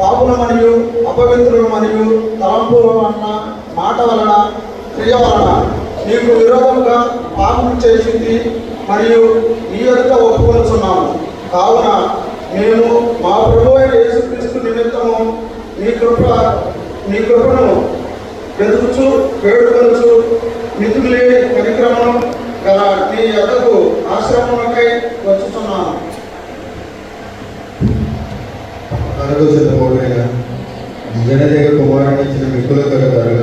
పాపుల మరియు అపవిత్రుల మరియు తలంపుల వలన, మాట వలన, క్రియ వలన నీకు విరోధముగా పాపం చేసింది మరియు నీ ఎదుట ఒప్పుకొనుచున్నాము. కావున మేము మా ప్రభువు అయిన యేసుక్రీస్తు నిమిత్తము నీ కృపను వెతుకుచు వేడుకొనుచు మితిలేని పరిక్రమం గల నీ యొద్దకు ఆశ్రమములకై వచ్చుతున్నాను. జనదేవ కుమారుని ఇచ్చిన మిక్కుల కలగారు